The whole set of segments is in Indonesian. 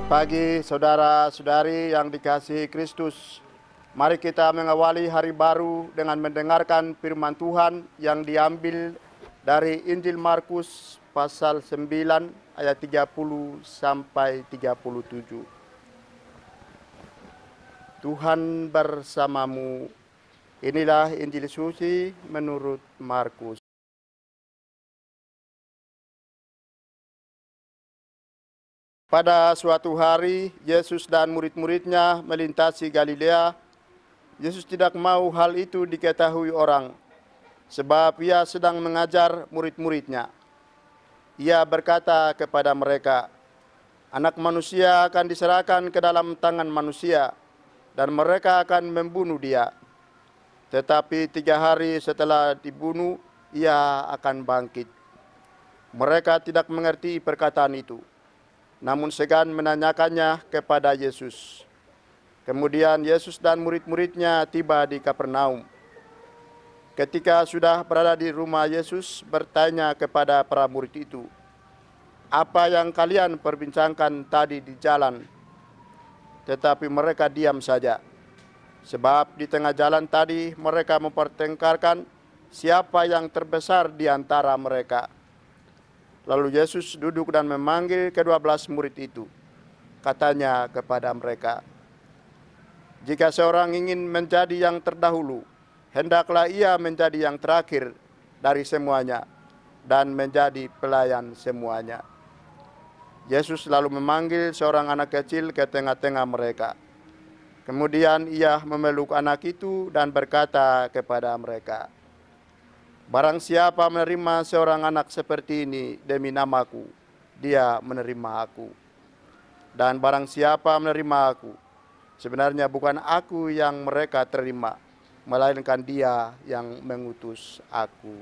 Pagi saudara-saudari yang dikasihi Kristus, mari kita mengawali hari baru dengan mendengarkan firman Tuhan yang diambil dari Injil Markus pasal 9 ayat 30 sampai 37. Tuhan bersamamu. Inilah Injil suci menurut Markus. Pada suatu hari, Yesus dan murid-muridnya melintasi Galilea. Yesus tidak mau hal itu diketahui orang, sebab ia sedang mengajar murid-muridnya. Ia berkata kepada mereka, "Anak manusia akan diserahkan ke dalam tangan manusia, dan mereka akan membunuh dia. Tetapi 3 hari setelah dibunuh, ia akan bangkit." Mereka tidak mengerti perkataan itu, namun segan menanyakannya kepada Yesus. Kemudian Yesus dan murid-muridnya tiba di Kapernaum. Ketika sudah berada di rumah, Yesus bertanya kepada para murid itu, "Apa yang kalian perbincangkan tadi di jalan?" Tetapi mereka diam saja, sebab di tengah jalan tadi mereka mempertengkarkan siapa yang terbesar di antara mereka. Lalu Yesus duduk dan memanggil ke-12 murid itu. Katanya kepada mereka, "Jika seorang ingin menjadi yang terdahulu, hendaklah ia menjadi yang terakhir dari semuanya dan menjadi pelayan semuanya." Yesus lalu memanggil seorang anak kecil ke tengah-tengah mereka. Kemudian ia memeluk anak itu dan berkata kepada mereka, "Barang siapa menerima seorang anak seperti ini demi namaku, dia menerima aku. Dan barang siapa menerima aku, sebenarnya bukan aku yang mereka terima, melainkan dia yang mengutus aku."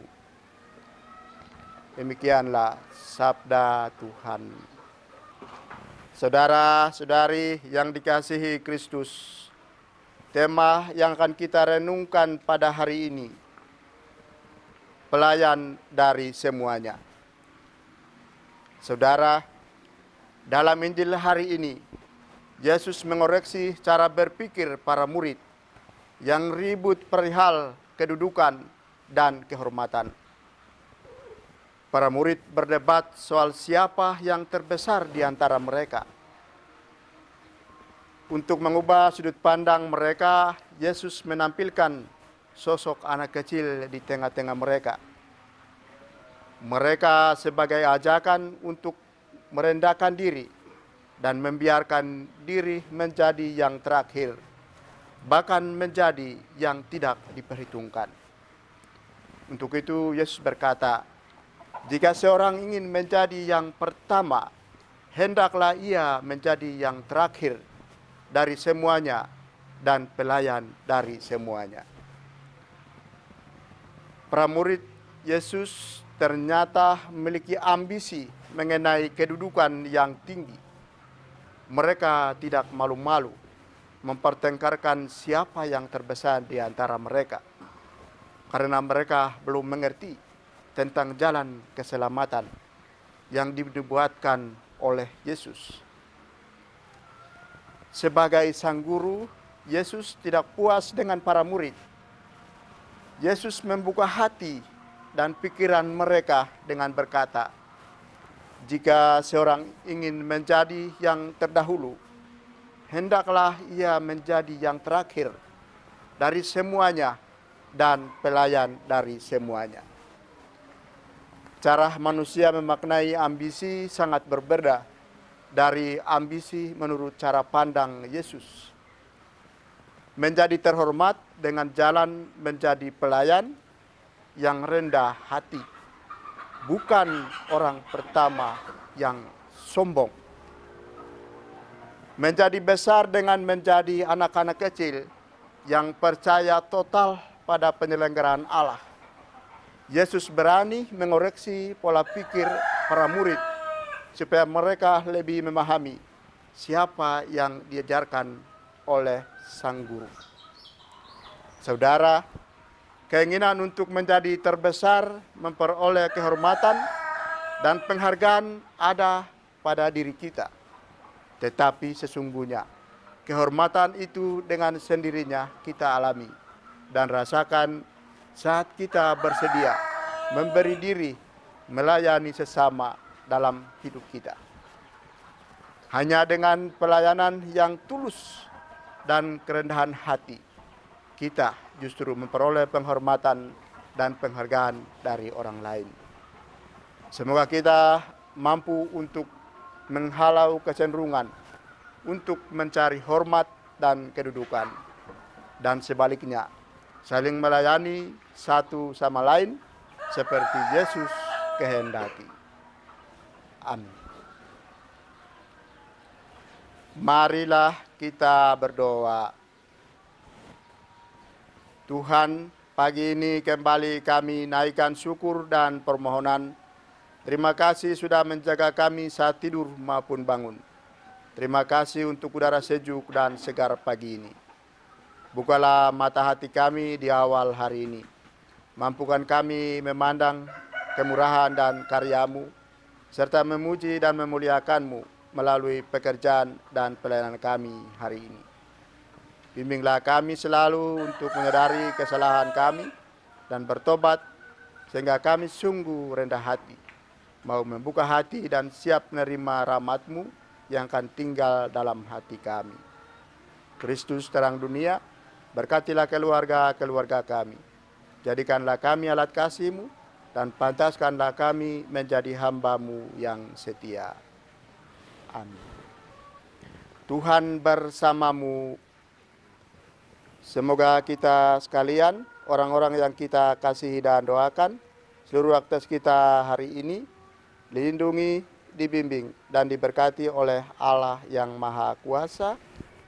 Demikianlah sabda Tuhan. Saudara-saudari yang dikasihi Kristus, tema yang akan kita renungkan pada hari ini, pelayan dari semuanya. Saudara, dalam Injil hari ini, Yesus mengoreksi cara berpikir para murid yang ribut perihal kedudukan dan kehormatan. Para murid berdebat soal siapa yang terbesar di antara mereka. Untuk mengubah sudut pandang mereka, Yesus menampilkan sosok anak kecil di tengah-tengah mereka. Mereka sebagai ajakan untuk merendahkan diri dan membiarkan diri menjadi yang terakhir, bahkan menjadi yang tidak diperhitungkan. Untuk itu Yesus berkata, "Jika seorang ingin menjadi yang pertama, hendaklah ia menjadi yang terakhir dari semuanya dan pelayan dari semuanya." Para murid Yesus ternyata memiliki ambisi mengenai kedudukan yang tinggi. Mereka tidak malu-malu mempertengkarkan siapa yang terbesar di antara mereka, karena mereka belum mengerti tentang jalan keselamatan yang dibuatkan oleh Yesus. Sebagai sang guru, Yesus tidak puas dengan para murid. Yesus membuka hati dan pikiran mereka dengan berkata, "Jika seorang ingin menjadi yang terdahulu, hendaklah ia menjadi yang terakhir dari semuanya dan pelayan dari semuanya." Cara manusia memaknai ambisi sangat berbeda dari ambisi menurut cara pandang Yesus. Menjadi terhormat dengan jalan menjadi pelayan yang rendah hati, bukan orang pertama yang sombong. Menjadi besar dengan menjadi anak-anak kecil yang percaya total pada penyelenggaraan Allah. Yesus berani mengoreksi pola pikir para murid supaya mereka lebih memahami siapa yang diajarkan oleh sang guru. Saudara, keinginan untuk menjadi terbesar, memperoleh kehormatan dan penghargaan ada pada diri kita. Tetapi sesungguhnya kehormatan itu dengan sendirinya kita alami dan rasakan saat kita bersedia memberi diri melayani sesama dalam hidup kita. Hanya dengan pelayanan yang tulus dan kerendahan hati, kita justru memperoleh penghormatan dan penghargaan dari orang lain. Semoga kita mampu untuk menghalau kecenderungan untuk mencari hormat dan kedudukan, dan sebaliknya saling melayani satu sama lain seperti Yesus kehendaki. Amin. Marilah kita berdoa. Tuhan, pagi ini kembali kami naikkan syukur dan permohonan. Terima kasih sudah menjaga kami saat tidur maupun bangun. Terima kasih untuk udara sejuk dan segar pagi ini. Bukalah mata hati kami di awal hari ini. Mampukan kami memandang kemurahan dan karya-Mu, serta memuji dan memuliakan-Mu melalui pekerjaan dan pelayanan kami hari ini. Bimbinglah kami selalu untuk menyadari kesalahan kami dan bertobat, sehingga kami sungguh rendah hati, mau membuka hati dan siap menerima rahmat-Mu yang akan tinggal dalam hati kami. Kristus terang dunia, berkatilah keluarga-keluarga kami. Jadikanlah kami alat kasih-Mu dan pantaskanlah kami menjadi hamba-Mu yang setia. Amin. Tuhan bersamamu. Semoga kita sekalian, orang-orang yang kita kasihi dan doakan, seluruh aktivitas kita hari ini dilindungi, dibimbing, dan diberkati oleh Allah yang Maha Kuasa,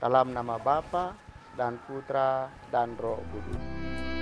dalam nama Bapa dan Putra dan Roh Kudus.